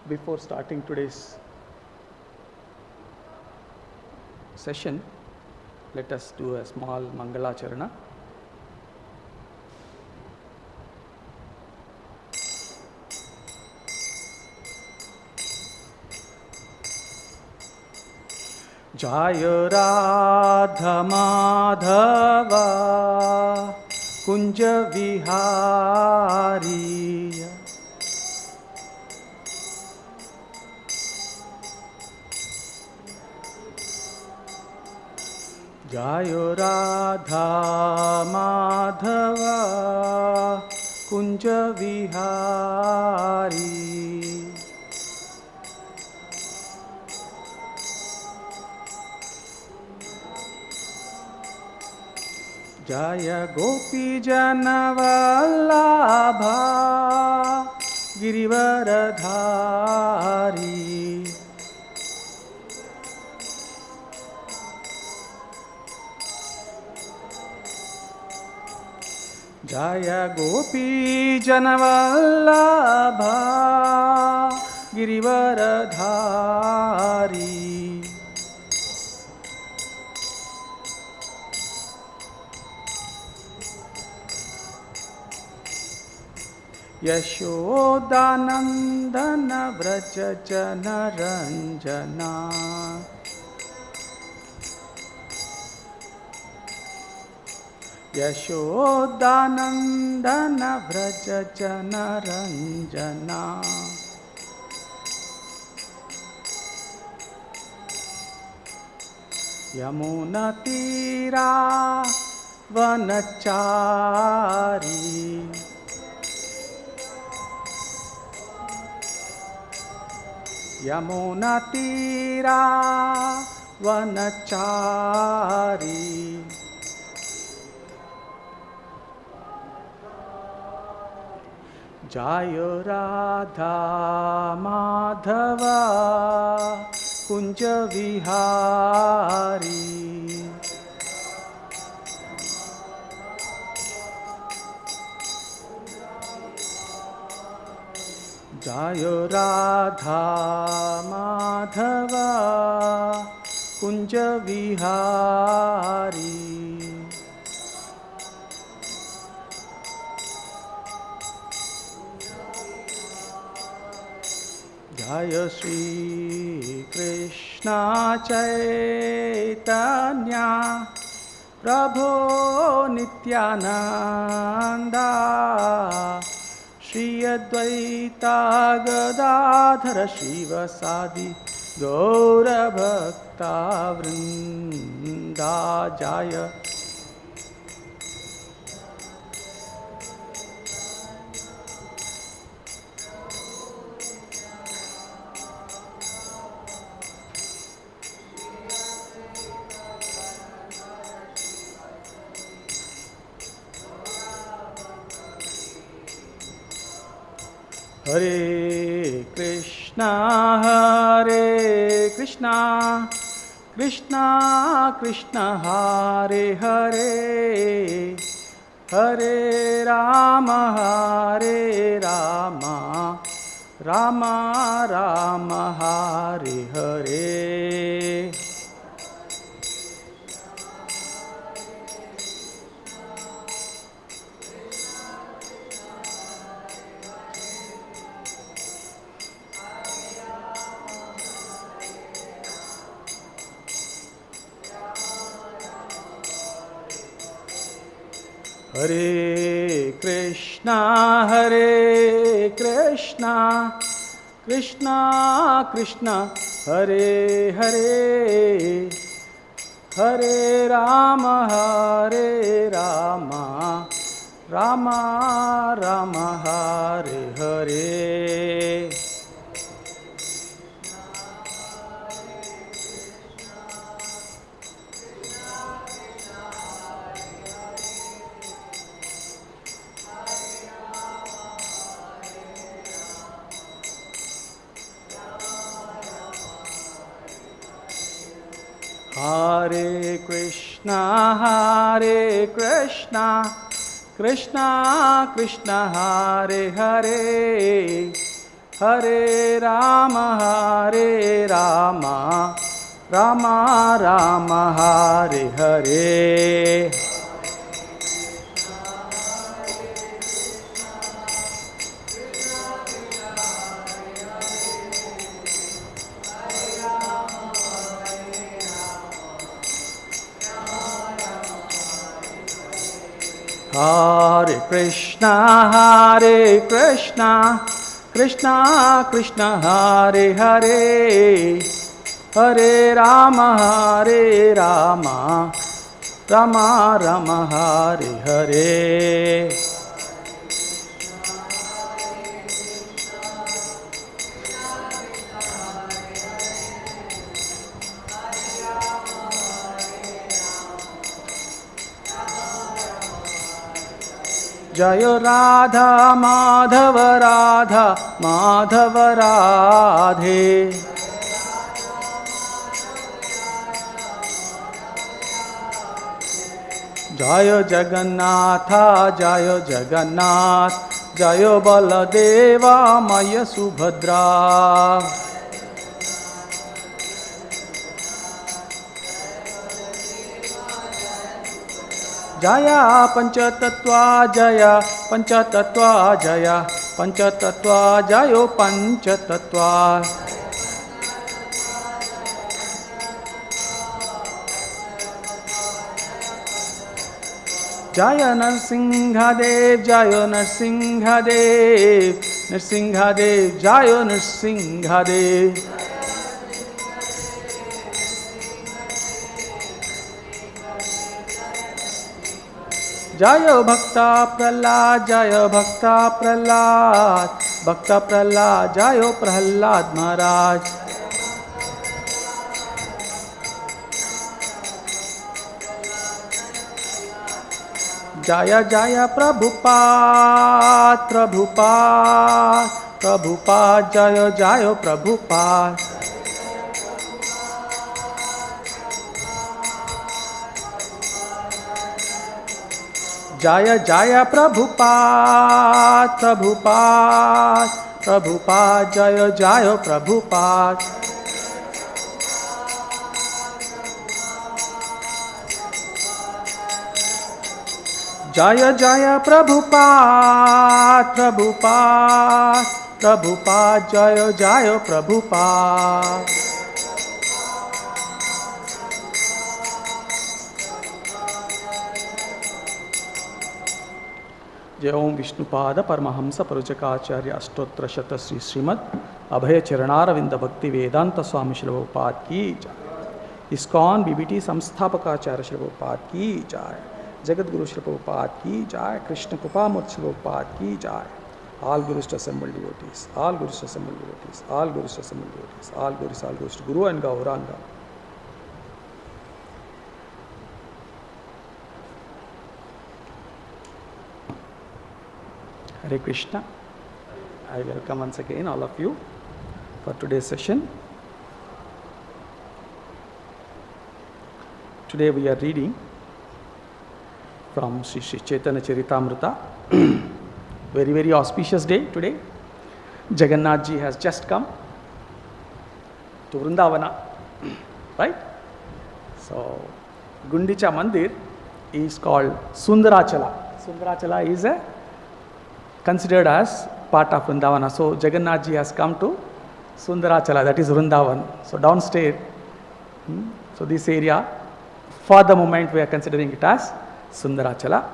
Before starting today's session, let us do a small Mangalacharana. Jaya Radha Madhava Kunja Vihari Jaya Radha Madhava Kunja Vihari Jaya Gopijana Vallabha Girivaradhari Jaya Gopijana Vallabha Girivaradhari Yashodanandana Vrajajana Ranjana Yashodanandana Vrajajana Ranjana Yamuna Tira Vanachari Yamuna Tira Vanachari Jaya Radha Madhava Kunja Vihari Jaya Radha Madhava Kunja Vihari Jaya Śrī Krishna Caitanya Prabhu Nityananda Shri Advaita Gadadhara Shivasadi Gaura Bhakta Vrinda Jaya Hare Krishna, Krishna Krishna, Hare Hare, Hare Rama, Rama Rama, Hare Hare. Hare Krishna, Krishna Krishna, Hare Hare, Hare Rama, Rama Rama, Hare Hare. Hare Krishna, Krishna Krishna, Hare Hare, Hare Rama, Rama Rama, Hare Hare. Hare Krishna, Krishna Krishna, Hare Hare, Hare Rama, Rama Rama, Hare Hare. Jayo Radha Madhava Radha Madhava Radhe. Jayo Jagannātha Jayo Jagannātha Jayo Baladeva Maya Subhadra. Jaya Panchatattva Jaya Panchatattva Jaya Panchatattva Jayo Panchatattva. Jaya Narsimhadev Jayo Narsimhadev Narsimhadev Jayo Narsimhadev. Jayo Bhakta Prahlad Jayo Bhakta Prahlad Bhakta Prahlad Jayo Prahlad Maharaj. Jaya Jaya Prabhupada Prabhupada Prabhupada Jayo Jayo Prabhupada. Jaya Jaya Prabhupada Prabhupada Prabhupada Jaya Jaya Prabhupada. Jaya Jaya Prabhupada Prabhupada Prabhupada Jaya Jaya Prabhupada. Jai Om Vishnupada Paramahamsa Parujakacarya Ashtotra Shata Sri Srimad Abhaya Charanaravinda Bhakti Vedanta Swami Śrīla Prabhupada ki jai. ISKCON BBT Samsthapakacharya Śrīla Prabhupada ki jai. Jagat Guru Śrīla Prabhupada ki jai. Krishna Kripamurti Śrīla Prabhupada ki jai. All Gurus to assembled devotees, all Gurus to assembled devotees, all Gurus to assembled devotees, all Gurus to Guru and Gauranga. Hare Krishna. I welcome once again all of you for today's session. Today we are reading from Śrī Caitanya Charitamrita. Very, very auspicious day today. Jagannath ji has just come to Vrindavana, right? So, Gundicha Mandir is called Sundarachala. Sundarachala is considered as part of Vrindavana. So, Jagannath ji has come to Sundarachala, that is Vrindavan. So, downstairs, so this area, for the moment we are considering it as Sundarachala.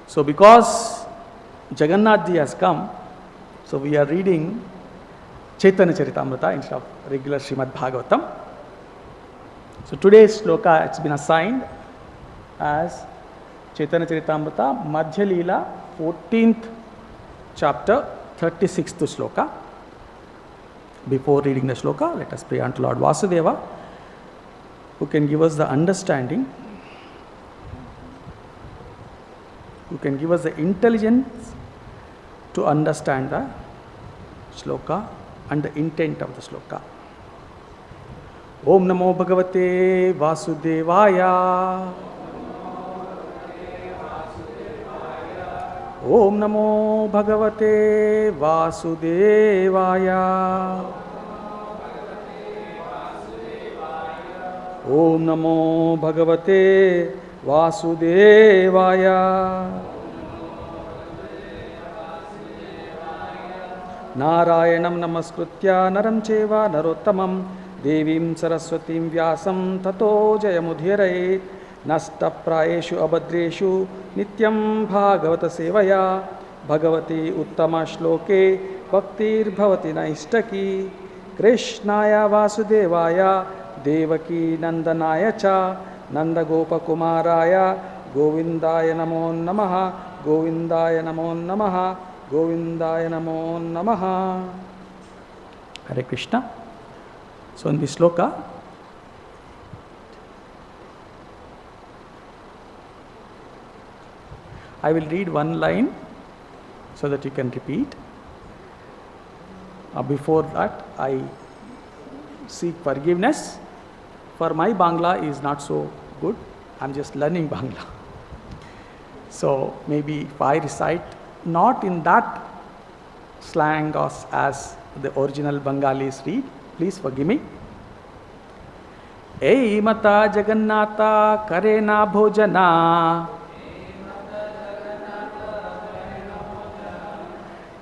So, because Jagannath ji has come, so we are reading Caitanya Charitamrita instead of regular Srimad Bhagavatam. So, today's sloka it's been assigned as Caitanya Charitamrita Madhya Leela 14th chapter 36th sloka. Before reading the sloka, let us pray unto Lord Vasudeva, who can give us the understanding, who can give us the intelligence to understand the sloka and the intent of the sloka. Om Namo Bhagavate Vasudevaya. Om Namo Bhagavate Vasudevaya. Om Namo Bhagavate Vasudevaya. Narayanam namaskritya naram cheva narottamam devim saraswatim vyasam tato jayamudhirayet. Nasta prayeshu abhadreshu nityam bhagavata sevaya bhagavati uttama shloke bhaktir bhavati naistaki. Krishnaya vasudevaya devaki nandanaya cha nanda gopa kumaraya govindaya namo namaha govindaya namo namaha govindaya namo namaha. Hare Krishna. So in this sloka, I will read one line so that you can repeat. Before that, I seek forgiveness, for my Bangla is not so good. I am just learning Bangla. So maybe if I recite not in that slang as the original Bengalis read, please forgive me. Ei mata Jagannātha karena bhojana.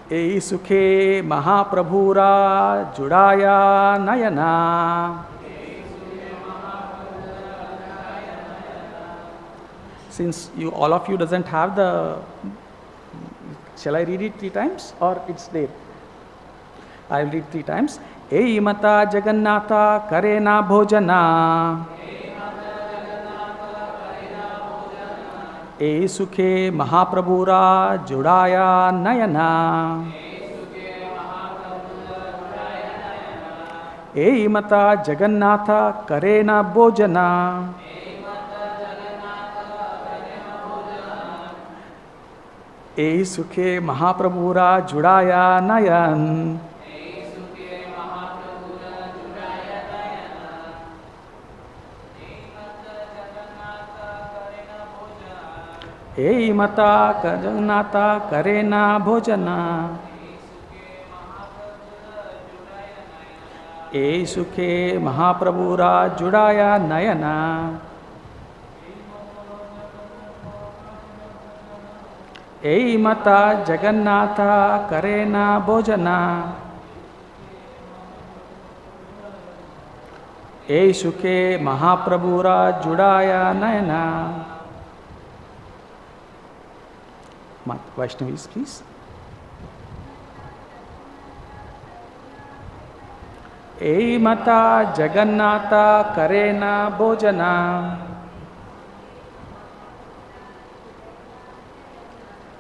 Ei sukhe mahāprabhura juḍāya nayana. Since all of you doesn't have the, shall I read it 3 times or it's there? I will read 3 times. Ei mata Jagannātha karena bhojana. Ei sukhe mahāprabhura juḍāya nayana. Ei mata Jagannātha karena bhojana. Ei sukhe mahāprabhura juḍāya nayan. Ei mata Jagannātha karena bhojana. Ei sukhe mahāprabhura juḍāya nayana. Ei mata Jagannātha karena bhojana. Ei sukhe mahāprabhura juḍāya nayana. Vaishnavis, please. Ei mata Jagannātha karena bhojana.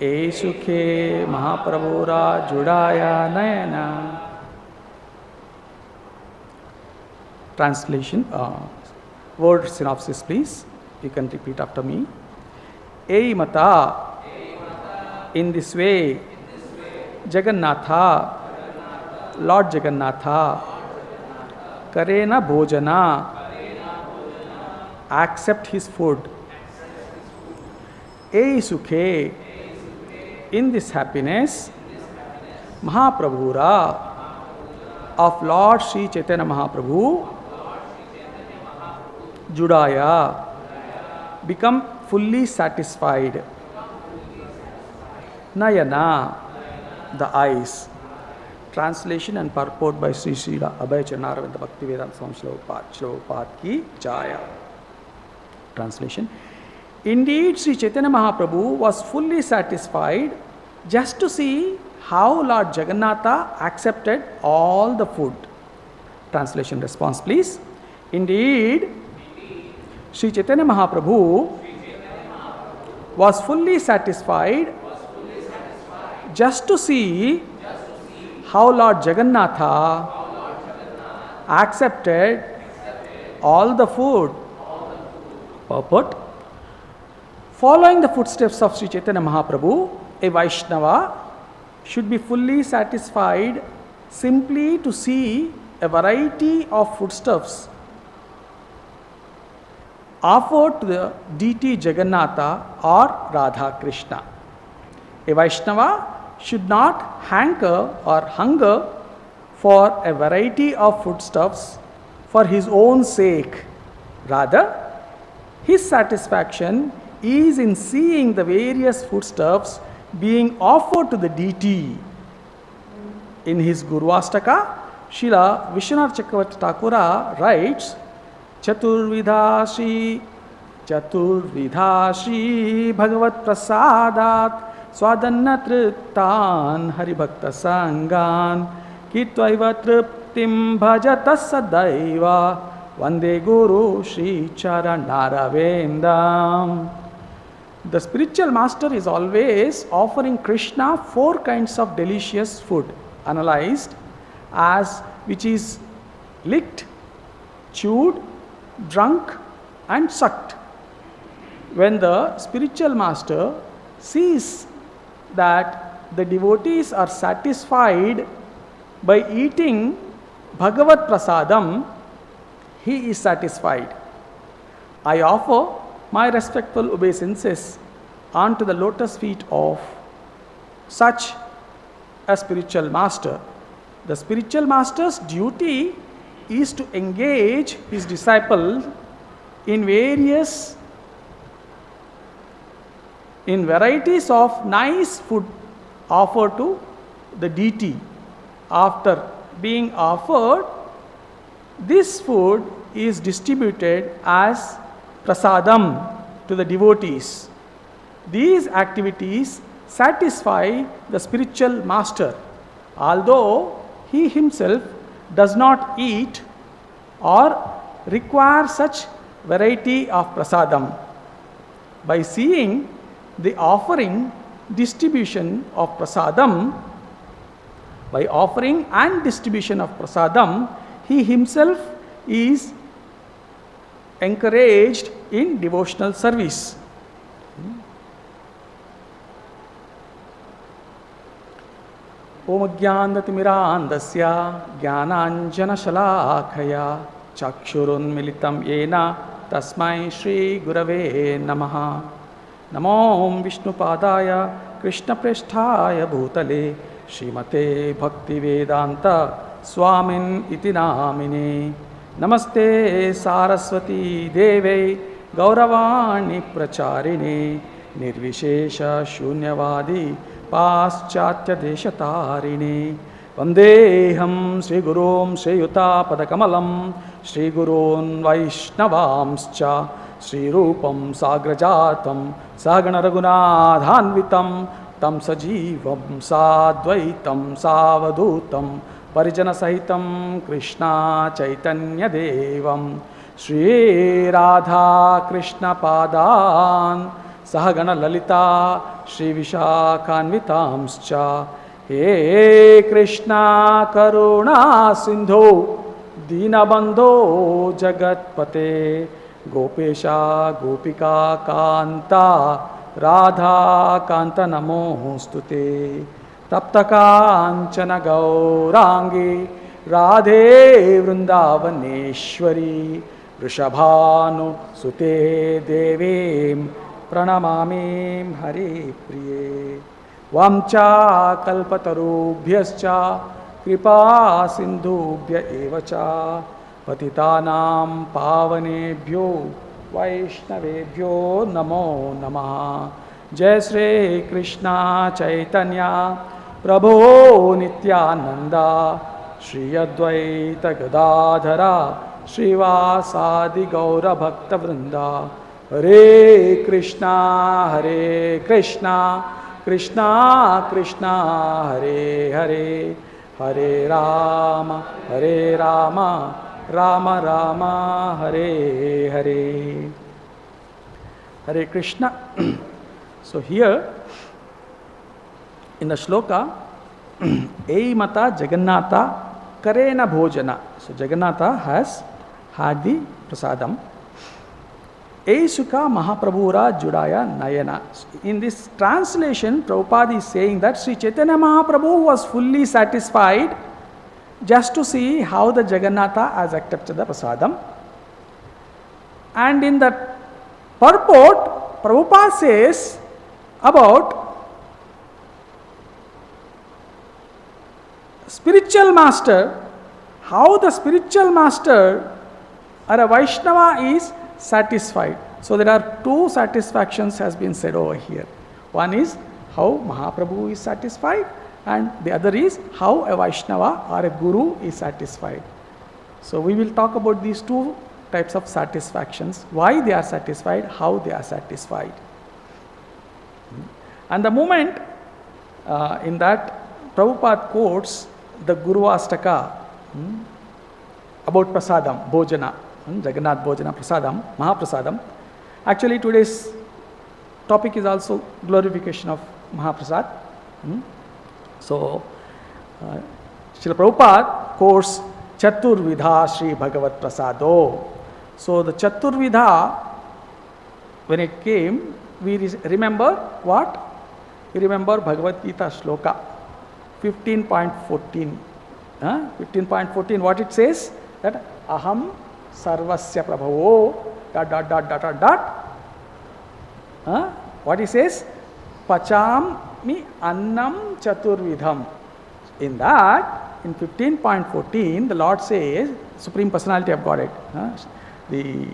Ei sukhe mahāprabhura juḍāya nayana. Translation, word synopsis, please. You can repeat after me. Ei mata. In this way, Jagannātha, Lord Jagannātha, karena bhojana, accept his food. Ei sukhe, in this happiness, mahāprabhura, of Lord Śrī Caitanya Mahāprabhu, juḍāya, become fully satisfied. Nayana, the eyes. Translation and purport by Sri Śrīla Abhayacharanaravindra Bhaktivedanta Swami Śrīla ki Jaya. Translation. Indeed, Sri Caitanya Mahaprabhu was fully satisfied just to see how Lord Jagannātha accepted all the food. Translation response, please. Indeed, Sri Caitanya Mahaprabhu was fully satisfied just to see how Lord Jagannātha accepted all the food. Purport. Following the footsteps of Sri Caitanya Mahaprabhu, a Vaiṣṇava should be fully satisfied simply to see a variety of foodstuffs offered to the deity Jagannātha or Rādhā-Kṛṣṇa. A Vaiṣṇava should not hanker or hunger for a variety of foodstuffs for his own sake. Rather, his satisfaction is in seeing the various foodstuffs being offered to the deity. In his Gurv-aṣṭaka, Śrīla Viśvanātha Cakravartī Ṭhākura writes, Chaturvidha Shri Bhagavat Prasadat Swadanna Triptan Haribhakta Sangan Kitvaiva Triptim Bhajata Sadaiva Vande Guru Śrī Charanāravendam. The spiritual master is always offering Krishna 4 kinds of delicious food, analyzed as which is licked, chewed, drunk and sucked. When the spiritual master sees that the devotees are satisfied by eating Bhagavat Prasadam, he is satisfied. I offer my respectful obeisances onto the lotus feet of such a spiritual master. The spiritual master's duty is to engage his disciple in varieties of nice food offered to the deity. After being offered, this food is distributed as prasadam to the devotees. These activities satisfy the spiritual master, although he himself does not eat or require such variety of prasadam. By seeing the offering and distribution of prasadam, he himself is encouraged in devotional service. Om Ajnanatimirandasya Jnananjana Shalakaya Chakshurunmilitam Yena Tasmai Shri Gurave Namaha. Namo Vishnupadaya Krishna Preshthaya Bhutale Srimate Bhaktivedanta Swamin iti namine. Namaste Saraswati Deve Gauravani Pracharine Nirvishesha Shunyavadi Paschatya Deshatarine. Vandeham Sri Gurum Sri Yuta Padakamalam Sri Gurun Vaishnavamscha Sri Rupam Sagrajatam Sagana Raghunathanvitam Tam Sajivam Sadvaitam Savadutam Parijana Sahitam Krishna Chaitanya Devam Shri Rādhā-Kṛṣṇa Padan Sahagana Lalita Shri Vishakhanvitamscha. He Krishna Karuna Sindhu Dinabandho Jagatpate Gopesha Gopika Kanta Radha Kanta Namostute Taptakanchana Gaurangi Radhe Vrindavaneshwari Vrishabhanu Sute Devim Pranamamim Hari Priye. Vamcha kalpatarubhyascha kripa sindhubhya evacha patitanam pavanebhyo vaishnavebhyo namo namaha. Jai Shri Krishna Chaitanya Prabhu Nityananda Shri Advaita Gadadhara Srivasadi Gaura Bhakta Vrinda. Hare Krishna Krishna Krishna Hare Hare Hare Rama Rama Rama Hare Hare. Hare Krishna. So here in the shloka, Eimata Jagannātha karena bhojana. So Jagannātha has had the prasadam. Sukhe mahāprabhura juḍāya nayana. In this translation, Prabhupada is saying that Śrī Caitanya Mahāprabhu was fully satisfied just to see how the Jagannātha has accepted the prasadam. And in the purport, Prabhupada says about spiritual master, how the spiritual master or a Vaiṣṇava is satisfied. So there are two satisfactions has been said over here. One is how Mahaprabhu is satisfied, and the other is how a Vaiṣṇava or a Guru is satisfied. So we will talk about these two types of satisfactions, why they are satisfied, how they are satisfied. And the moment in that Prabhupada quotes the Gurv-aṣṭaka about prasadam, bhojana, Jagannath bhojana prasadam, mahaprasadam. Actually today's topic is also glorification of Mahaprasad. So Srila Prabhupada quotes Chaturvidha Shri Bhagavat Prasado. So the Chaturvidha, when it came, we remember what? We remember Bhagavad Gita Shloka 15.14. 15.14, what it says? That Aham Sarvasya Prabhavo what he says? Pachami Annam Chaturvidham. In that, in 15.14, the Lord says, Supreme Personality of Godhead, the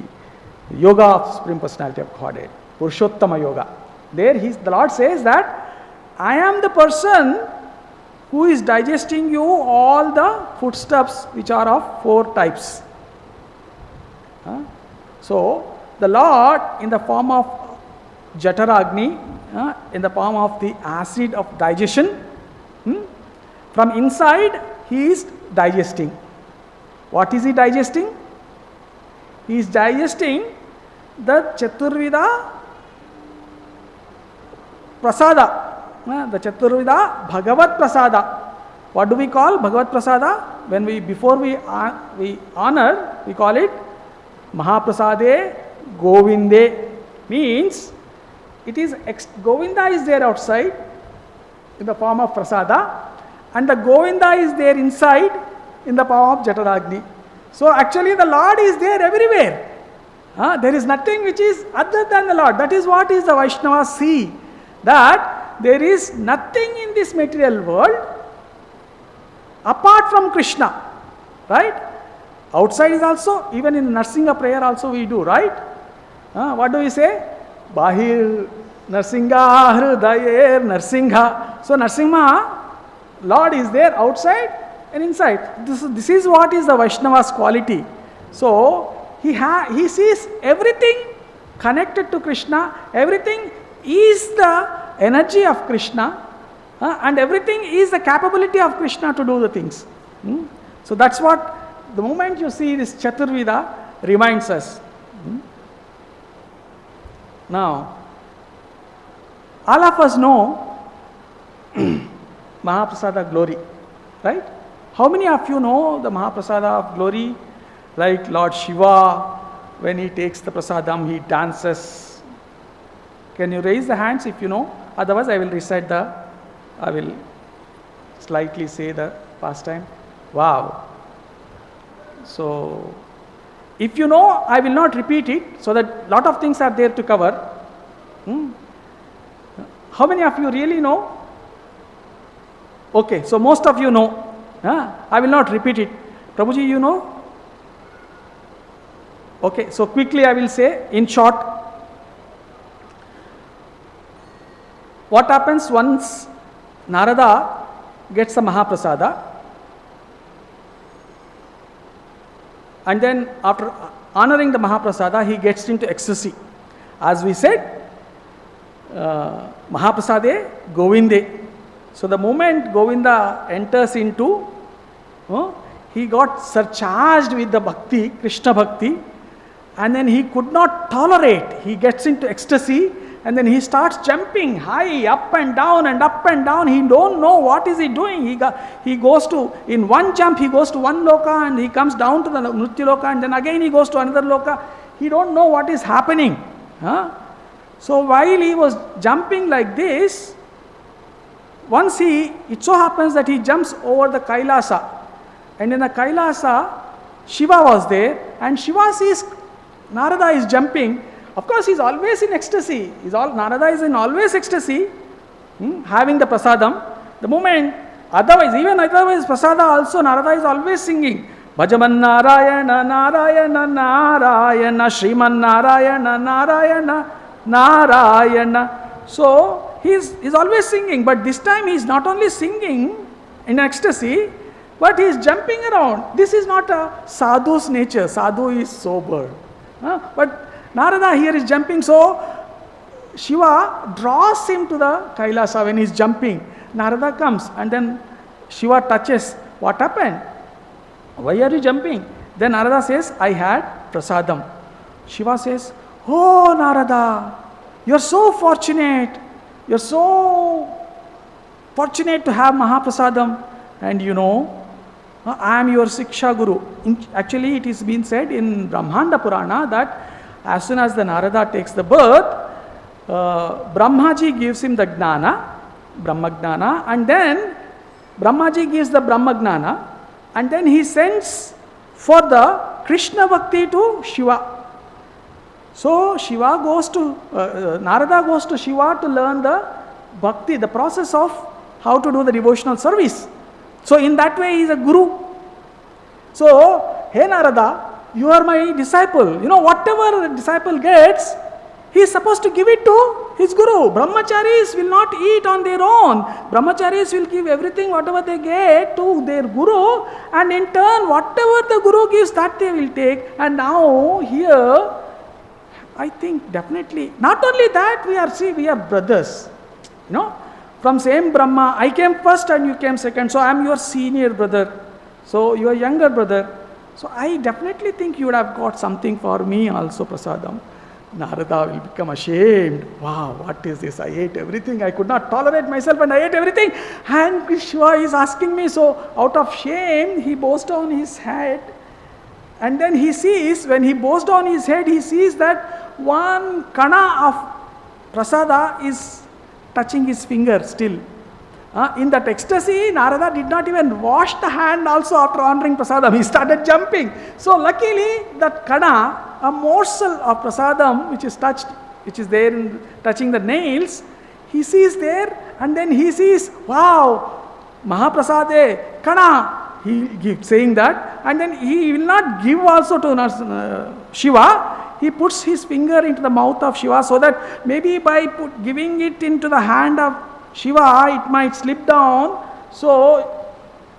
Yoga of Supreme Personality of Godhead, Purushottama Yoga. There the Lord says that I am the person who is digesting you all the foodstuffs which are of four types. So the Lord in the form of Jataragni, in the form of the acid of digestion, from inside he is digesting. What is he digesting? He is digesting the Chaturvida Prasada, the Chaturvida Bhagavat Prasada. What do we call Bhagavat Prasada? When before we honor, we call it Mahaprasade Govinde. Means it is Govinda is there outside in the form of Prasada, and the Govinda is there inside in the form of Jataragni. So actually the Lord is there everywhere. There is nothing which is other than the Lord. That is what is the Vaishnavas see. That there is nothing in this material world apart from Krishna. Right? Outside is also, even in Narsinga prayer also we do, right? What do we say? Bahir Narsingha Hridayer Narsingha. So Narsimha, Lord is there outside and inside. This is what is the Vaishnava's quality. So he sees everything connected to Krishna, everything is the energy of Krishna, and everything is the capability of Krishna to do the things. So that's what the moment you see this Chaturvida reminds us. Now, all of us know Mahaprasada glory, right? How many of you know the Mahaprasada of glory? Like Lord Shiva, when he takes the prasadam, he dances. Can you raise the hands if you know? Otherwise, I will slightly say the pastime. Wow. So, if you know, I will not repeat it, so that lot of things are there to cover. How many of you really know? Okay, so most of you know. I will not repeat it. Prabhuji, you know? Okay, so quickly I will say, in short, what happens once Narada gets the Mahaprasada, and then after honoring the Mahaprasada, he gets into ecstasy. As we said, Mahaprasade Govinde. So the moment Govinda enters into, he got surcharged with the bhakti, Krishna bhakti, and then he could not tolerate. He gets into ecstasy, and then he starts jumping high, up and down and up and down. He don't know what is he doing. He goes to, in one jump, he goes to one loka and he comes down to the Nritya loka, and then again he goes to another loka. He don't know what is happening. So while he was jumping like this, once it so happens that he jumps over the Kailasa, and in the Kailasa, Shiva was there, and Shiva sees Narada is jumping. Of course, he is always in ecstasy. Narada is in always ecstasy, having the prasadam. The moment Otherwise prasada also Narada is always singing. Bhajaman Narayana, Narayana, Narayana, Shriman Narayana, Narayana, Narayana. So he's always singing, but this time he's not only singing in ecstasy, but he's jumping around. This is not a sadhu's nature. Sadhu is sober. But Narada here is jumping, so Shiva draws him to the Kailasa when he's jumping. Narada comes and then Shiva touches. What happened? Why are you jumping? Then Narada says, I had prasadam. Shiva says, oh Narada, you're so fortunate. You're so fortunate to have Mahaprasadam. And you know, I am your Siksha Guru. Actually, it is been said in Brahmanda Purana that as soon as the Narada takes the birth, Brahmaji gives him the Gnana, Brahma Gnana, and then Brahmaji gives the Brahma Gnana, and then he sends for the Krishna Bhakti to Shiva. So Shiva goes to, Narada goes to Shiva to learn the Bhakti, the process of how to do the devotional service. So in that way he is a Guru. So, hey Narada, you are my disciple. You know, whatever a disciple gets, he is supposed to give it to his Guru. Brahmacharis will not eat on their own. Brahmacharis will give everything, whatever they get, to their Guru, and in turn, whatever the Guru gives, that they will take. And now, here, I think definitely, not only that, we are brothers. You know, from same Brahma, I came first and you came second, so I am your senior brother. So, you are younger brother. So, I definitely think you would have got something for me also, Prasadam. Narada will become ashamed. Wow, what is this? I ate everything. I could not tolerate myself and I ate everything. And Shiva is asking me. So, out of shame, he bows down his head. And then he sees, when he bows down his head, he sees that one kana of prasada is touching his finger still. In that ecstasy, Narada did not even wash the hand also after honoring prasadam. He started jumping. So luckily, that kana, a morsel of prasadam which is touched, which is there in touching the nails, he sees there, and then he sees, wow, Mahaprasade, kana. He keeps saying that, and then he will not give also to Shiva. He puts his finger into the mouth of Shiva so that maybe by giving it into the hand of Shiva, it might slip down. So,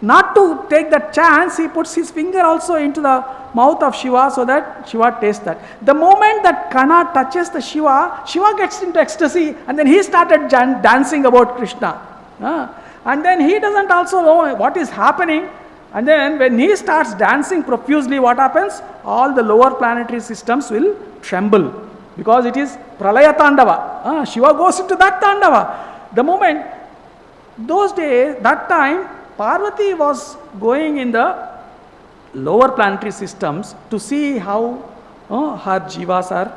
not to take that chance, he puts his finger also into the mouth of Shiva so that Shiva tastes that. The moment that kana touches the Shiva, Shiva gets into ecstasy, and then he started dancing about Krishna. And then he doesn't also know what is happening. And then when he starts dancing profusely, what happens? All the lower planetary systems will tremble because it is Pralaya Tandava. Shiva goes into that Tandava. The moment, those days, that time, Parvati was going in the lower planetary systems to see how her jivas are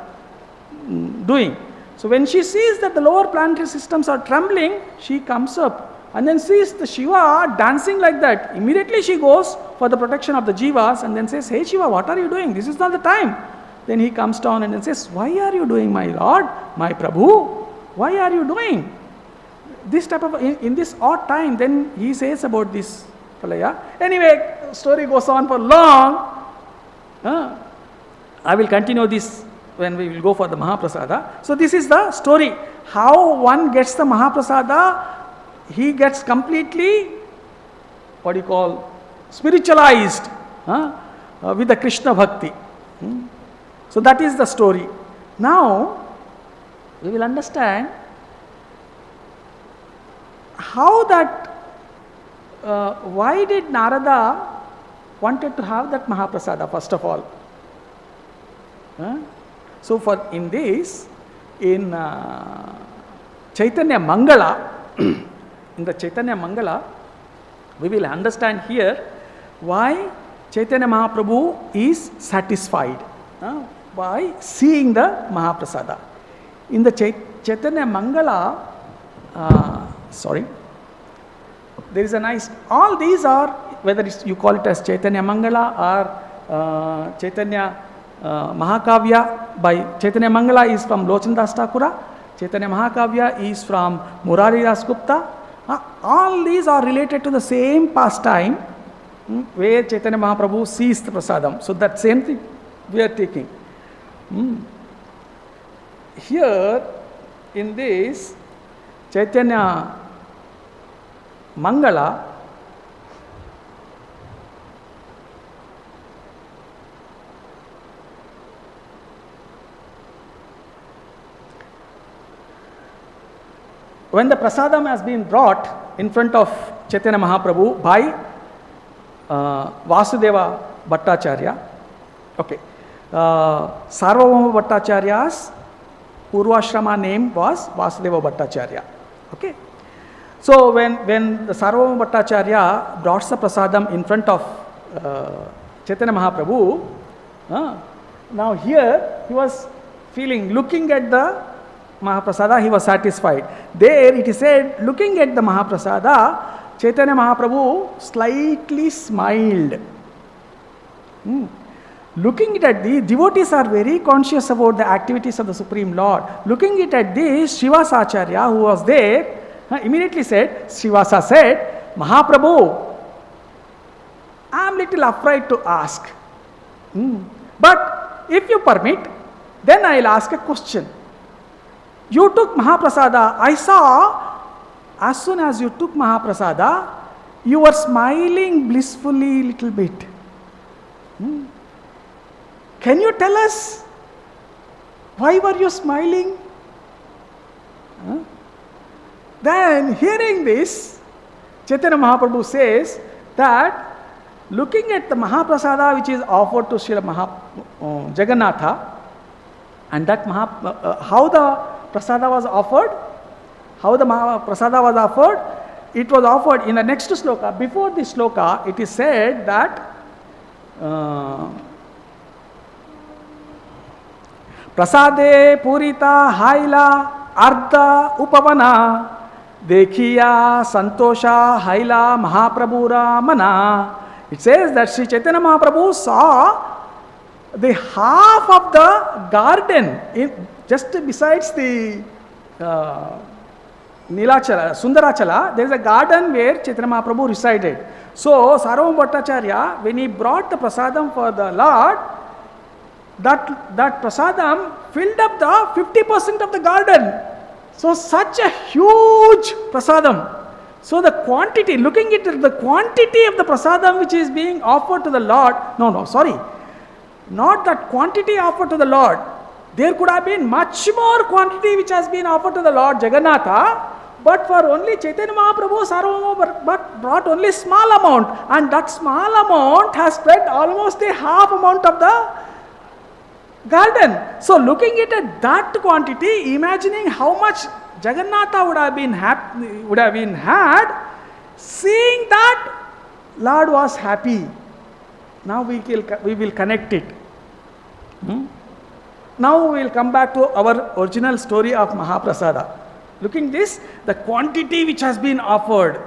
doing. So when she sees that the lower planetary systems are trembling, she comes up and then sees the Shiva dancing like that. Immediately she goes for the protection of the jivas and then says, hey Shiva, what are you doing? This is not the time. Then he comes down and then says, why are you doing, my Lord, my Prabhu? Why are you doing? This type of, in this odd time, then he says about this Pralaya. Anyway, story goes on for long. I will continue this when we will go for the Mahaprasada. So this is the story. How one gets the Mahaprasada, he gets completely, spiritualized with the Krishna Bhakti. So that is the story. Now, we will understand how that, why did Narada wanted to have that Mahaprasada first of all? So in Chaitanya Mangala, in the Chaitanya Mangala, we will understand here why Chaitanya Mahaprabhu is satisfied by seeing the Mahaprasada. In the Chaitanya Mangala, there is a nice, all these are, whether you call it as Chaitanya Mangala or Chaitanya Mahakavya, by Chaitanya Mangala is from Lochan Das Thakura, Chaitanya Mahakavya is from Murari Das Gupta, All these are related to the same pastime where Chaitanya Mahaprabhu sees the prasadam. So that same thing we are taking. Here in this Chaitanya Mangala, when the prasadam has been brought in front of Chaitanya Mahaprabhu by Vasudeva Bhattacharya, okay, Sarvabhauma Bhattacharya's Purvashrama name was Vasudeva Bhattacharya. Okay. So when the Sarvabhauma Bhattacharya brought the prasadam in front of Chaitanya Mahaprabhu, now here he was feeling, looking at the Mahaprasada, he was satisfied. There it is said, looking at the Mahaprasada, Chaitanya Mahaprabhu slightly smiled. Looking at the devotees are very conscious about the activities of the Supreme Lord. Looking at this, Srivasa Acharya, who was there, immediately said, Srivasa said, Mahaprabhu, I am little afraid to ask. But if you permit, then I will ask a question. You took Mahaprasada. I saw, as soon as you took Mahaprasada, you were smiling blissfully little bit. Can you tell us, why were you smiling? Then hearing this, Chaitanya Mahaprabhu says that looking at the Mahaprasada which is offered to Śrīla Jagannātha, and that how the prasada was offered, it was offered in the next sloka. Before this sloka, it is said that Prasade Purita Haila Arda Upavana Dekhiya Santosha Haila Mahaprabhura Mana. It says that Sri Chaitanya Mahaprabhu saw the half of the garden just besides the Nilachala, Sundarachala. There is a garden where Chaitanya Mahaprabhu resided. So Sarvabhauma Bhattacharya, when he brought the prasadam for the Lord, that prasadam filled up the 50% of the garden. So such a huge prasadam. So the quantity, looking at the quantity of the prasadam which is being offered to the Lord, not that quantity offered to the Lord. There could have been much more quantity which has been offered to the Lord Jagannātha, but for only Chaitanya Mahaprabhu, Sarvabhauma brought only small amount, and that small amount has spread almost a half amount of the garden. So looking at that quantity, imagining how much Jagannātha would have been had, seeing that Lord was happy. Now we will connect it. Now we will come back to our original story of Mahaprasada. Looking this, the quantity which has been offered,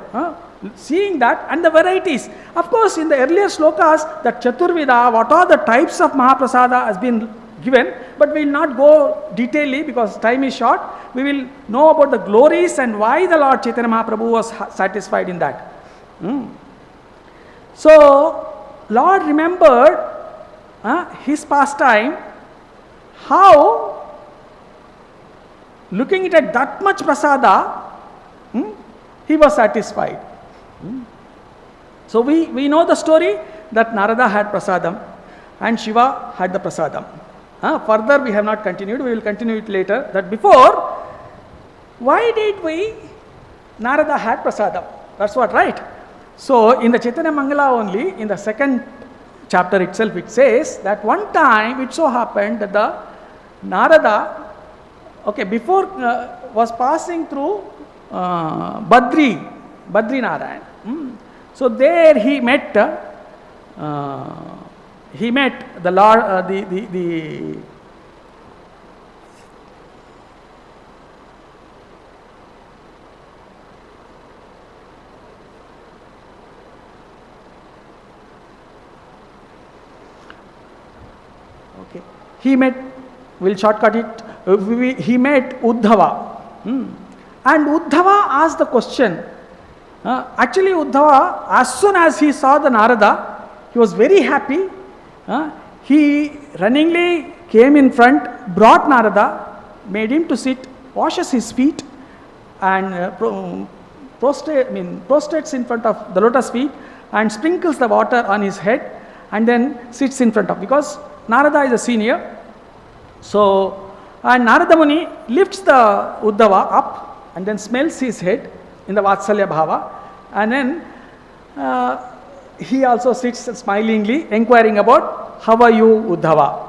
seeing that, and the varieties. Of course, in the earlier slokas, the Chaturvida, what are the types of Mahaprasada has been given, but we will not go detailedly because time is short. We will know about the glories and why the Lord Chaitanya Mahaprabhu was satisfied in that. So, Lord remembered his pastime, how looking at that much prasada, he was satisfied. So we know the story that Narada had prasadam and Shiva had the prasadam. Further we have not continued, we will continue it later. That before, why did Narada had prasadam? That's what, right? So in the Chaitanya Mangala only, in the second chapter itself, it says that one time it so happened that the Narada, before was passing through Badri Narayan. So there he met the Lord, he met, we'll shortcut it, he met Uddhava. And Uddhava asked the question Actually, Uddhava, as soon as he saw the Narada, he was very happy. He runningly came in front, brought Narada, made him to sit, washes his feet, and prostrates in front of the lotus feet, and sprinkles the water on his head, and then sits in front of, because Narada is a senior. So, and Narada Muni lifts the Uddhava up and then smells his head in the Vatsalya Bhava, and then he also sits smilingly, inquiring about, how are you, Uddhava?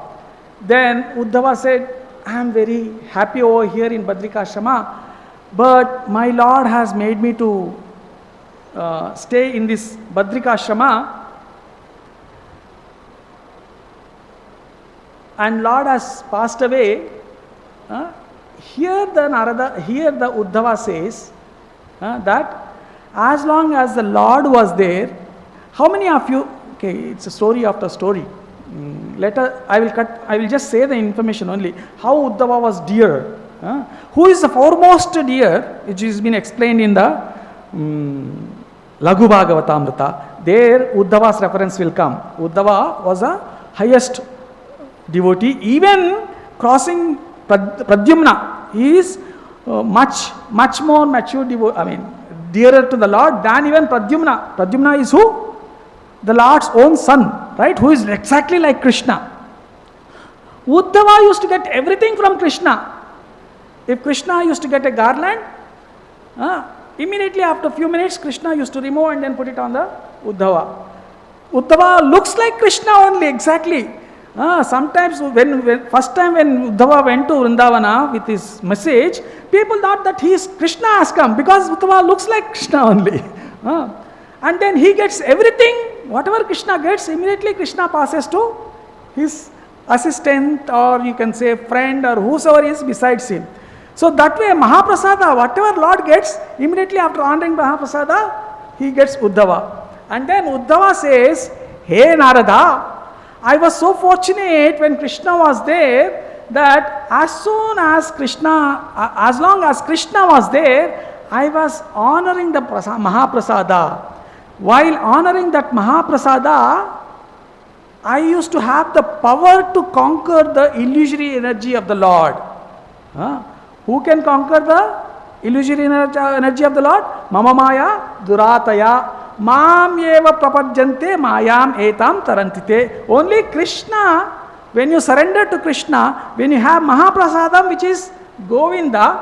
Then Uddhava said, I am very happy over here in Badrikashrama, but my Lord has made me to stay in this Badrikashrama, and Lord has passed away. Here the Uddhava says that as long as the Lord was there, how many of you, okay, it's a story after story. I will just say the information only. How Uddhava was dear. Who is the foremost deer, which has been explained in the Laghu Bhagavatamrita. There Uddhava's reference will come. Uddhava was a highest devotee, even crossing Pradyumna. He is much more mature devotee, dearer to the Lord than even Pradyumna. Pradyumna is who? The Lord's own son, right? Who is exactly like Krishna. Uddhava used to get everything from Krishna. If Krishna used to get a garland, immediately after a few minutes, Krishna used to remove and then put it on the Uddhava. Uddhava looks like Krishna only, exactly. Sometimes when first time when Uddhava went to Vrindavana with his message, people thought that Krishna has come, because Uddhava looks like Krishna only. And then he gets everything, whatever Krishna gets, immediately Krishna passes to his assistant, or you can say friend, or whosoever is besides him. So that way Mahaprasada, whatever Lord gets, immediately after honoring Mahaprasada, he gets Uddhava. And then Uddhava says, hey Narada, I was so fortunate when Krishna was there, that as long as Krishna was there, I was honoring the Mahaprasada. While honoring that Mahaprasada, I used to have the power to conquer the illusory energy of the Lord. Who can conquer the illusory energy of the Lord? Mama Maya Durataya Mam Eva Prapadjante Mayam Etam Tarantite. Only Krishna, when you surrender to Krishna, when you have Mahaprasadam, which is Govinda,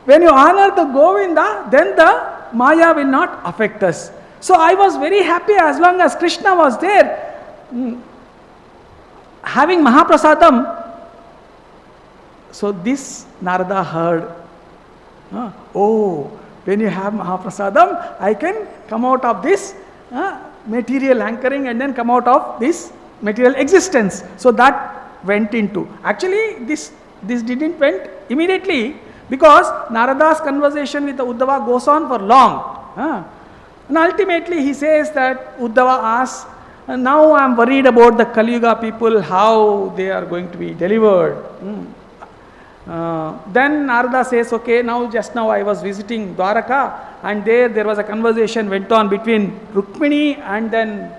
when you honor the Govinda, then the Maya will not affect us. So I was very happy as long as Krishna was there. Having Mahaprasadam. So this Narada heard. When you have Mahaprasadam, I can come out of this material hankering and then come out of this material existence. So that went into. Actually, this didn't went immediately, because Narada's conversation with the Uddhava goes on for long. And ultimately he says that Uddhava asks, now I am worried about the Kali Yuga people, how they are going to be delivered. Then Narada says, okay, just now I was visiting Dwaraka, and there was a conversation went on between Rukmini and then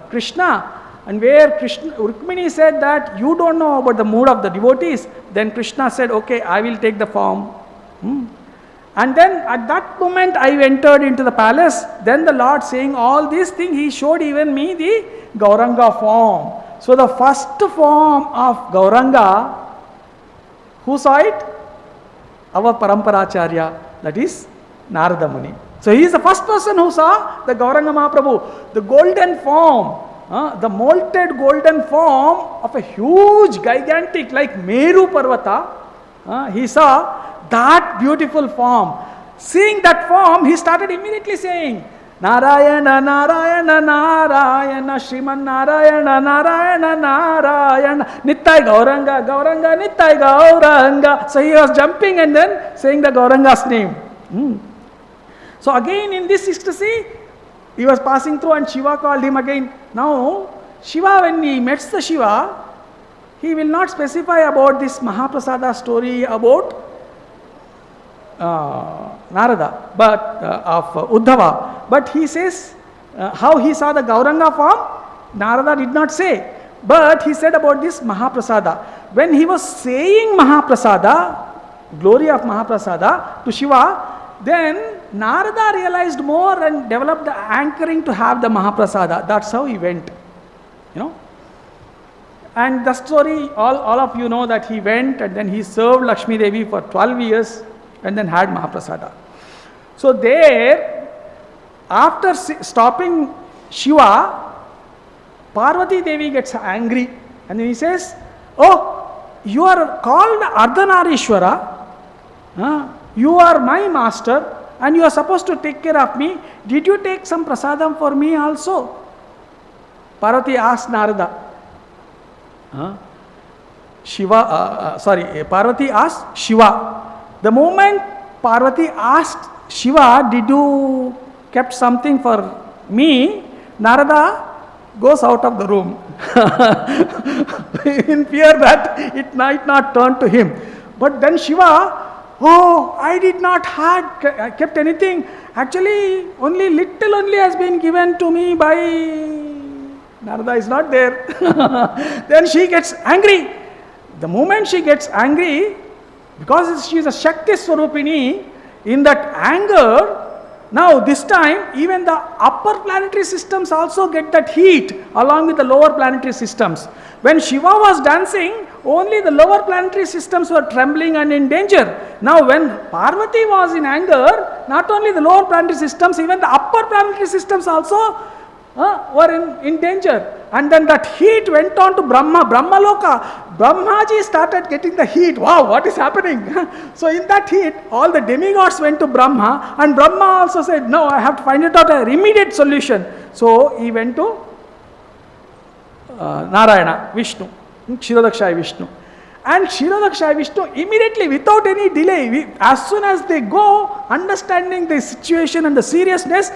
Krishna, and where Rukmini said that you don't know about the mood of the devotees. Then Krishna said, okay, I will take the form. And then at that moment I entered into the palace. Then the Lord, saying all these things, he showed even me the Gauranga form. So the first form of Gauranga, who saw it? Our Paramparacharya, that is Narada Muni. So he is the first person who saw the Gauranga Mahāprabhu, the golden form, the molted golden form of a huge, gigantic, like Meru Parvata. He saw that beautiful form. Seeing that form, he started immediately saying, Narayana, Narayana, Narayana, Shriman Narayana, Narayana, Narayana, Nittai Gauranga, Gauranga, Nittai Gauranga. So he was jumping and then saying the Gauranga's name. So again in this ecstasy, he was passing through and Shiva called him again. Now, Shiva, when he meets the Shiva, he will not specify about this Mahaprasada story about Narada, but of Uddhava. But he says how he saw the Gauranga form, Narada did not say. But he said about this Mahaprasada. When he was saying Mahaprasada, glory of Mahaprasada to Shiva, then Narada realized more and developed the anchoring to have the Mahaprasada. That's how he went. You know. And the story, all of you know that he went and then he served Lakshmi Devi for 12 years and then had Mahaprasada. So there, after stopping Shiva, Parvati Devi gets angry and then he says, oh, you are called Ardhanarishwara, you are my master and you are supposed to take care of me. Did you take some prasadam for me also? Parvati asked Narada. Parvati asked Shiva. The moment Parvati asked Shiva, did you kept something for me? Narada goes out of the room in fear that it might not turn to him. But then Shiva, oh, I did not had kept anything. Actually, only little has been given to me by... Narada is not there. Then she gets angry. The moment she gets angry, because she is a Shakti Swarupini, in that anger, now this time even the upper planetary systems also get that heat along with the lower planetary systems. When Shiva was dancing, only the lower planetary systems were trembling and in danger. Now when Parvati was in anger, not only the lower planetary systems, even the upper planetary systems also were in danger. And then that heat went on to Brahmaloka. Brahmaji started getting the heat. Wow, what is happening? So in that heat, all the demigods went to Brahma, and Brahma also said, no, I have to find out an immediate solution. So he went to Narayana, Vishnu, Kshirodakshaya Vishnu. And Kshirodakshaya Vishnu immediately, without any delay, as soon as they go, understanding the situation and the seriousness,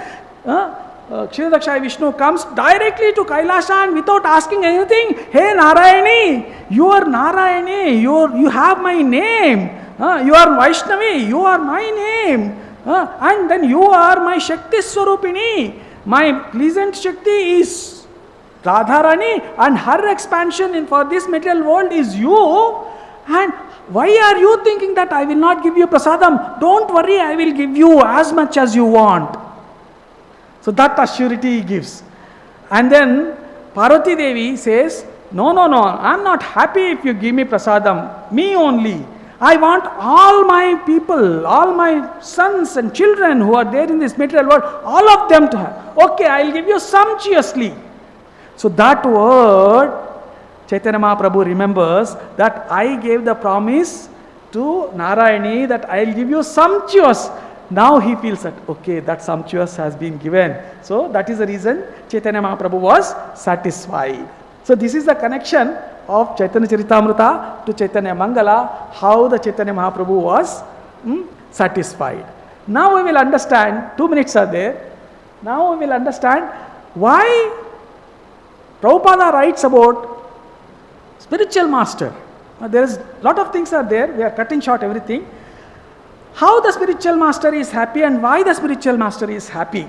Kshirodakshaya Vishnu comes directly to Kailasha and without asking anything, hey Narayani, you are Narayani, you have my name, you are Vaiṣṇavi, you are my name, and then you are my Shakti Swarupini, my pleasant Shakti is Radharani and her expansion for this material world is you, and why are you thinking that I will not give you prasadam? Don't worry, I will give you as much as you want. So that assurity he gives. And then Parvati Devi says, no, I am not happy if you give me prasadam, me only. I want all my people, all my sons and children who are there in this material world, all of them to have. Okay, I will give you sumptuously. So that word, Chaitanya Mahaprabhu remembers that I gave the promise to Narayani that I will give you sumptuous. Now he feels that, okay, that sumptuous has been given. So that is the reason Chaitanya Mahaprabhu was satisfied. So this is the connection of Chaitanya Charitamrita to Chaitanya Mangala, how the Chaitanya Mahaprabhu was satisfied. Now we will understand, 2 minutes are there. Now we will understand why Prabhupada writes about spiritual master. There is a lot of things are there, we are cutting short everything. How the spiritual master is happy and why the spiritual master is happy.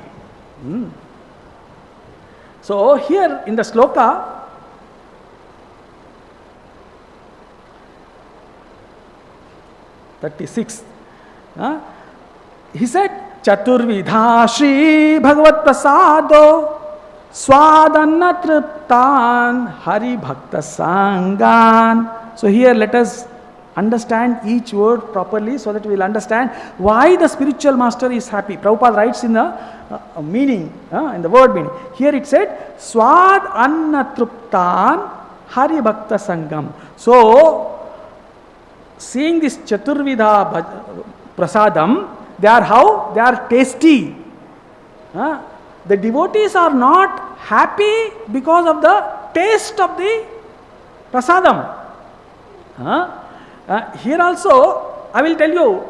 So here in the sloka, he said, Chaturvidha Shri Bhagavat Prasado Swadanna Triptan Hari Bhakta Sangan. So here let us understand each word properly so that we will understand why the spiritual master is happy. Prabhupada writes in the meaning, in the word meaning. Here it said, Swad Anna Truptan Hari Bhakta Sangam. So, seeing this Chaturvidha Prasadam, they are how? They are tasty. The devotees are not happy because of the taste of the Prasadam. Here also, I will tell you,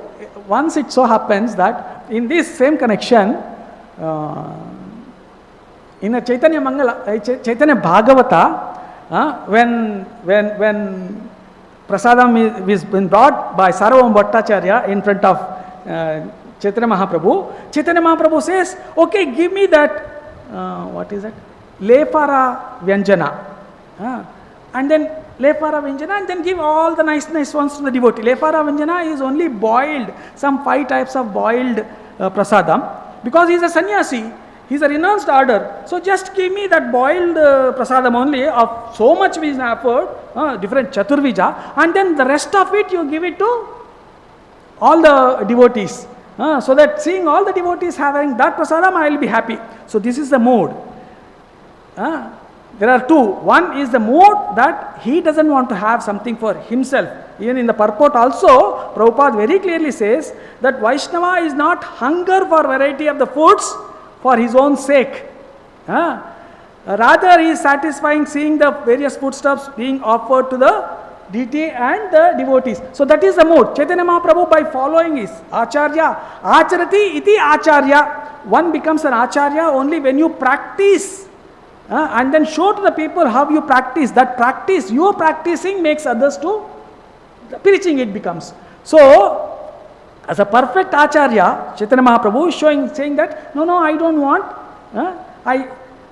once it so happens that in this same connection, in a Chaitanya Mangala, Chaitanya Bhagavata, when Prasadam is been brought by Sarvam Bhattacharya in front of Chaitanya Mahaprabhu. Chaitanya Mahaprabhu says, okay, give me that, what is that? Lepara Vyanjana. And then Lepara Vyanjana, and then give all the nice ones to the devotee. Lepara Vyanjana is only boiled, some 5 types of boiled prasadam. Because he is a sannyasi, he is a renounced order. So just give me that boiled prasadam only of so much we have different chaturvija, and then the rest of it you give it to all the devotees. So that seeing all the devotees having that prasadam, I will be happy. So this is the mood. There are 2. One is the mood that he doesn't want to have something for himself. Even in the purport also, Prabhupada very clearly says that Vaiṣṇava is not hunger for variety of the foods for his own sake. Rather, he is satisfying seeing the various foodstuffs being offered to the deity and the devotees. So that is the mood. Chaitanya Mahaprabhu, by following his Acharya, Acharati iti Acharya. One becomes an Acharya only when you practice. And then show to the people how you practice. That practice, you practicing makes others to preaching it becomes. So, as a perfect Acharya, Chaitanya Mahaprabhu is saying that, no, I don't want.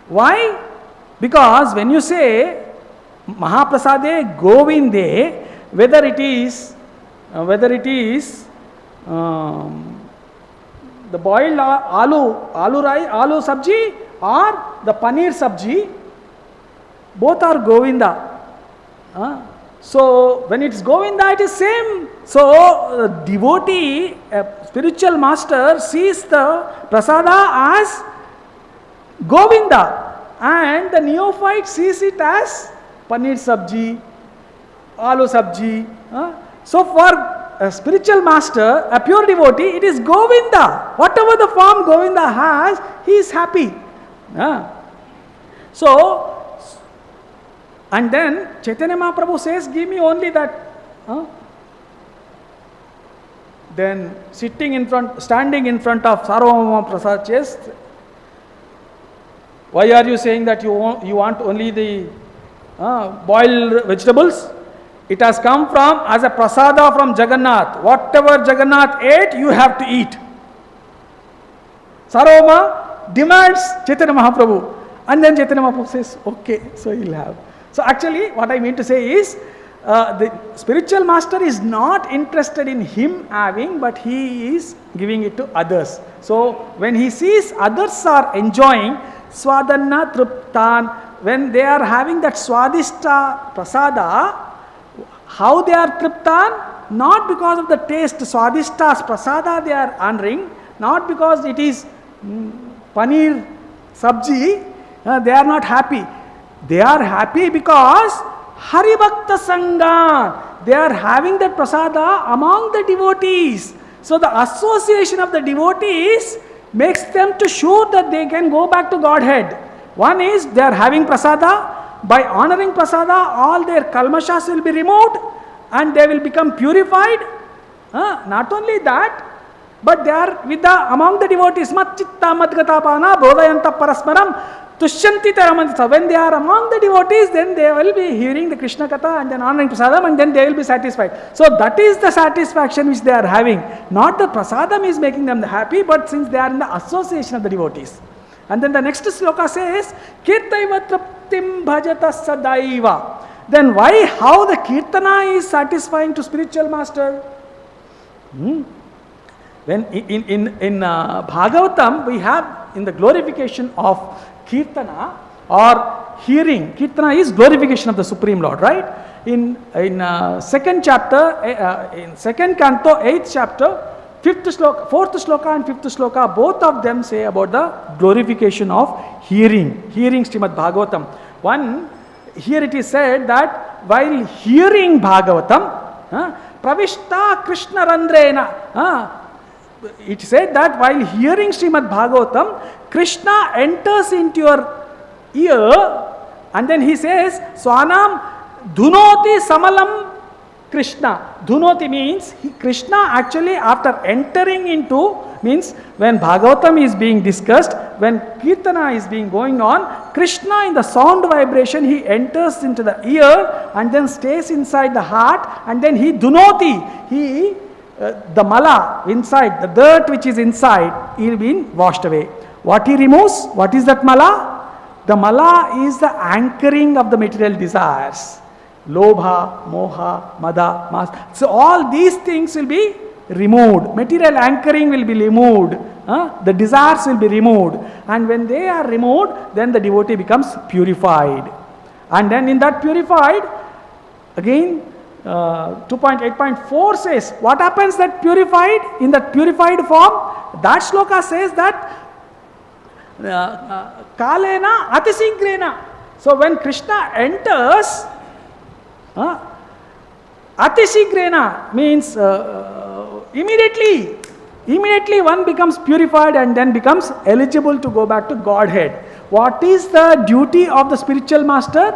Why? Because when you say Mahaprasade Govinde, whether it is the boiled aloo sabji or the paneer sabji, both are Govinda. So when it's Govinda, it is same. So devotee, spiritual master sees the prasada as Govinda, and the neophyte sees it as paneer sabji, aloo sabji. So for a spiritual master, a pure devotee, it is Govinda. Whatever the form Govinda has, he is happy. So, and then Chaitanya Mahaprabhu says, give me only that. Then standing in front of Sarvabhauma Prasad chest, why are you saying that you want only the boiled vegetables? It has come from as a prasada from Jagannath. Whatever Jagannath ate, you have to eat. Sarvabhauma demands Chaitanya Mahaprabhu. And then Chaitanya Mahaprabhu says, okay, so he'll have. So actually, what I mean to say is, the spiritual master is not interested in him having, but he is giving it to others. So when he sees others are enjoying, Swadanna Truptan, when they are having that Swadishta Prasada, how they are Triptan? Not because of the taste, Swadishta's Prasada they are honoring, not because it is paneer sabji, they are not happy. They are happy because Haribhakta Sangha, they are having that prasada among the devotees. So the association of the devotees makes them to sure that they can go back to Godhead. One is they are having prasada. By honoring prasada, all their kalmashas will be removed and they will become purified. Not only that, but they are with among the devotees, mat chitta mat gatapana bodhayanta parasmaram tushyanti taramanta. When they are among the devotees, then they will be hearing the Krishna katha and then honoring prasadam, and then they will be satisfied. So that is the satisfaction which they are having. Not the prasadam is making them happy, but since they are in the association of the devotees. And then the next sloka says, Kirtaiva traptim bhajata sadaiva. Then why, how the kirtana is satisfying to spiritual master? When in Bhagavatam, we have in the glorification of kirtana or hearing. Kirtana is glorification of the Supreme Lord, right? In second chapter, in second canto, 8th chapter, 4th sloka and 5th sloka, both of them say about the glorification of hearing Srimad Bhagavatam. One, here it is said that while hearing Bhagavatam, pravishta Krishna randrena, it said that while hearing Srimad Bhagavatam, Krishna enters into your ear, and then he says, Swanam dhunoti samalam Krishna. Dhunoti means Krishna actually after entering into, means when Bhagavatam is being discussed, when Kirtana is being going on, Krishna in the sound vibration, he enters into the ear and then stays inside the heart, and then he dhunoti, he the mala inside, the dirt which is inside, will be washed away. What he removes? What is that mala? The mala is the anchoring of the material desires. Lobha, moha, mada, mas. So all these things will be removed. Material anchoring will be removed. The desires will be removed. And when they are removed, then the devotee becomes purified. And then in that purified, again, 2.8.4 says, what happens that purified? In that purified form, that shloka says that kalena atisingrena. So when Krishna enters, atisigrena means immediately one becomes purified and then becomes eligible to go back to Godhead. What is the duty of the spiritual master?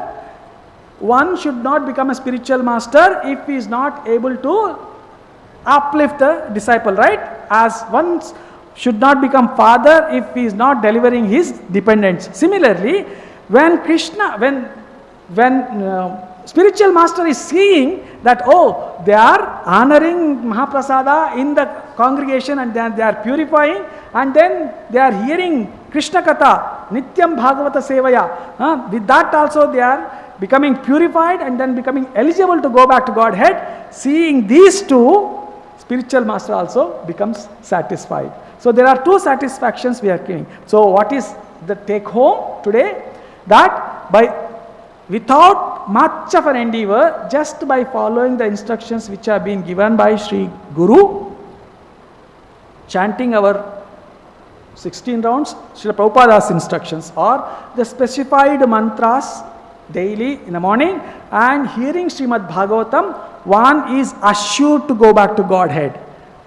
One should not become a spiritual master if he is not able to uplift the disciple, right? As one should not become father if he is not delivering his dependents. Similarly, when Krishna, when spiritual master is seeing that, oh, they are honoring Mahaprasada in the congregation and then they are purifying, and then they are hearing Krishna Katha, Nityam Bhagavata Sevaya. With that also they are becoming purified and then becoming eligible to go back to Godhead. Seeing these two, spiritual master also becomes satisfied. So there are two satisfactions we are giving. So what is the take home today? That without much of an endeavor, just by following the instructions which have been given by Sri Guru, chanting our 16 rounds, Srila Prabhupada's instructions, or the specified mantras daily in the morning, and hearing Srimad Bhagavatam, one is assured to go back to Godhead.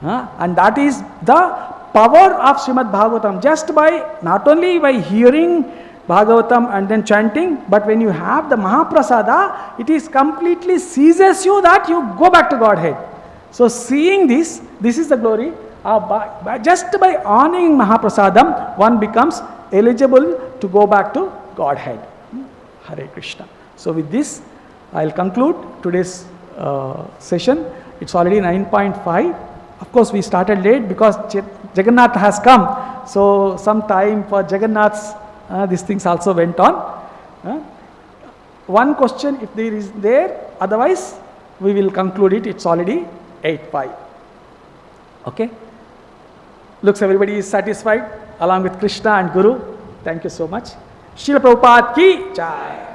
And that is the power of Srimad Bhagavatam. Just by, not only by hearing Bhagavatam and then chanting, but when you have the Mahaprasada, it is completely seizes you that you go back to Godhead. So seeing this is the glory. Just by honoring Mahaprasadam, one becomes eligible to go back to Godhead. Hare Krishna. So with this, I will conclude today's session. It's already 9:5. Of course, we started late because Jagannātha has come. So some time for Jagannath's, these things also went on. One question if there is there, otherwise we will conclude it. It's already 8:05. Okay? Looks everybody is satisfied along with Krishna and Guru. Thank you so much. Śrīla Prabhupada ki jai.